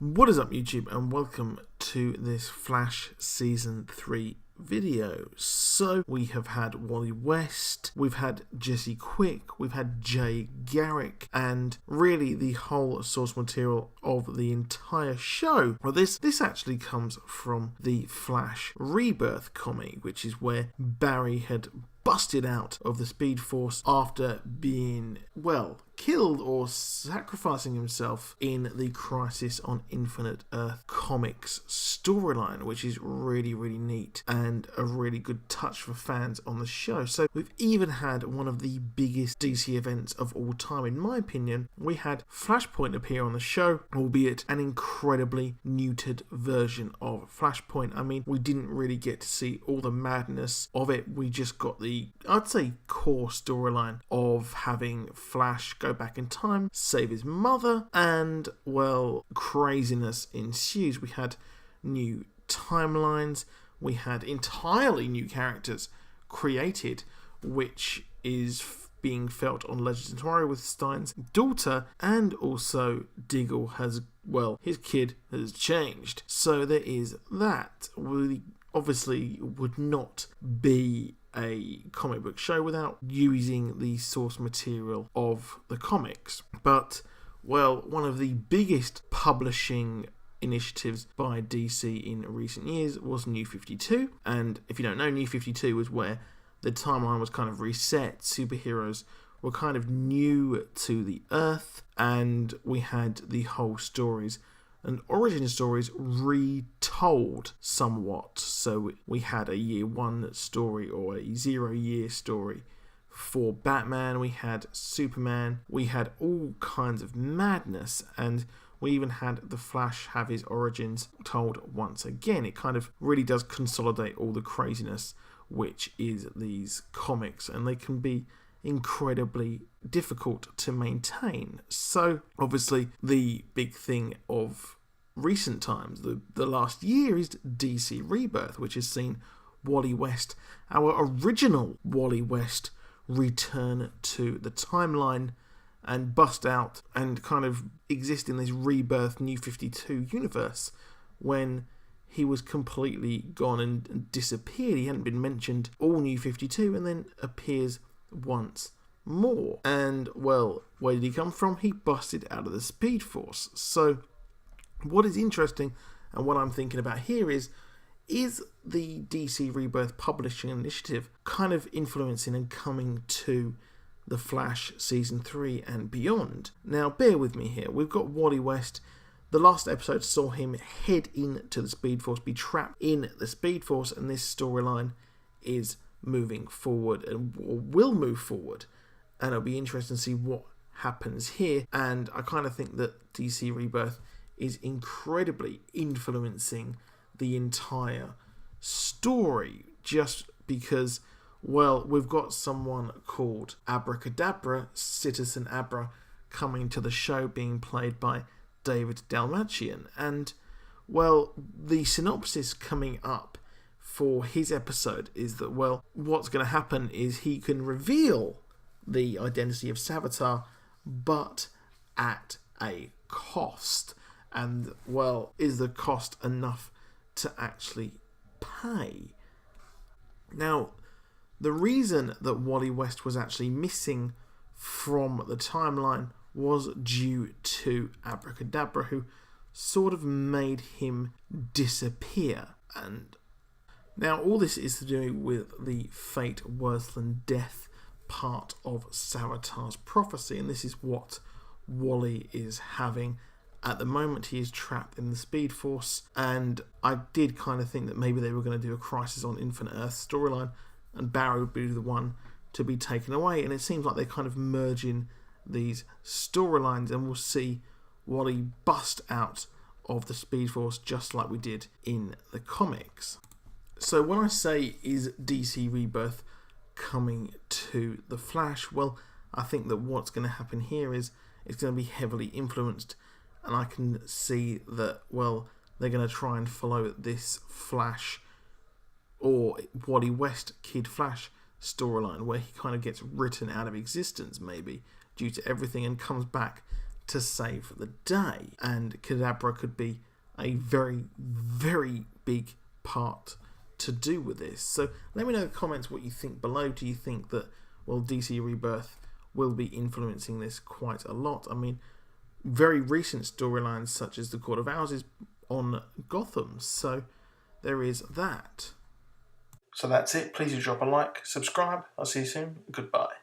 What is up, YouTube, and welcome to this Flash Season 3 video. So, we have had Wally West, we've had Jesse Quick, we've had Jay Garrick, and really the whole source material of the entire show. Well, this actually comes from the Flash Rebirth comic, which is where Barry had busted out of the Speed Force after being, well, killed or sacrificing himself in the Crisis on Infinite Earth comics storyline, which is really, really neat and a really good touch for fans on the show. So we've even had one of the biggest DC events of all time, in my opinion. We had Flashpoint appear on the show, albeit an incredibly neutered version of Flashpoint. I mean, we didn't really get to see all the madness of it. We just got the, I'd say, core storyline of having Flash go back in time, save his mother, and, well, craziness ensues. We had new timelines, we had entirely new characters created, which is being felt on Legends of Tomorrow with Stein's daughter, and also Diggle has, well, his kid has changed. So there is that. We obviously would not be a comic book show without using the source material of the comics. But, well, one of the biggest publishing initiatives by DC in recent years was New 52. And if you don't know, New 52 was where the timeline was kind of reset. Superheroes were kind of new to the Earth, and we had the whole stories and origin stories retold somewhat. So we had a year one story or a 0 year story for Batman, we had Superman, we had all kinds of madness, and we even had the Flash have his origins told once again. It kind of really does consolidate all the craziness which is these comics, and they can be incredibly difficult to maintain. So obviously the big thing of recent times, the last year, is DC Rebirth, which has seen Wally West, our original Wally West, return to the timeline and bust out and kind of exist in this Rebirth New 52 universe when he was completely gone and disappeared. He hadn't been mentioned all New 52 and then appears once more. And, well, where did he come from? He busted out of the Speed Force. So what is interesting and what I'm thinking about here is the DC Rebirth publishing initiative kind of influencing and coming to the Flash Season 3 and beyond? Now, bear with me here. We've got Wally West. The last episode saw him head into the Speed Force, be trapped in the Speed Force, and this storyline is moving forward and will move forward. And it'll be interesting to see what happens here. And I kind of think that DC Rebirth is incredibly influencing the entire story, just because, well, we've got someone called Abracadabra, Citizen Abra, coming to the show, being played by David Dalmatian. And, well, the synopsis coming up for his episode is that, well, what's going to happen is he can reveal the identity of Savitar, but at a cost. And, well, is the cost enough to actually pay? Now, the reason that Wally West was actually missing from the timeline was due to Abracadabra, who sort of made him disappear. And now all this is to do with the fate worse than death part of Savitar's prophecy, and this is what Wally is having. At the moment, he is trapped in the Speed Force, and I did kind of think that maybe they were going to do a Crisis on Infinite Earth storyline, and Barry would be the one to be taken away, and it seems like they're kind of merging these storylines, and we'll see Wally bust out of the Speed Force just like we did in the comics. So when I say, is DC Rebirth coming to the Flash, well, I think that what's going to happen here is it's going to be heavily influenced. And I can see that, well, they're going to try and follow this Flash or Wally West Kid Flash storyline where he kind of gets written out of existence, maybe, due to everything, and comes back to save the day, and Kadabra could be a very, very big part to do with this. So let me know in the comments what you think below. Do you think that, well, DC Rebirth will be influencing this quite a lot? I mean, very recent storylines such as the Court of Owls is on Gotham, so there is that. So that's it. Please do drop a like, subscribe. I'll see you soon. Goodbye.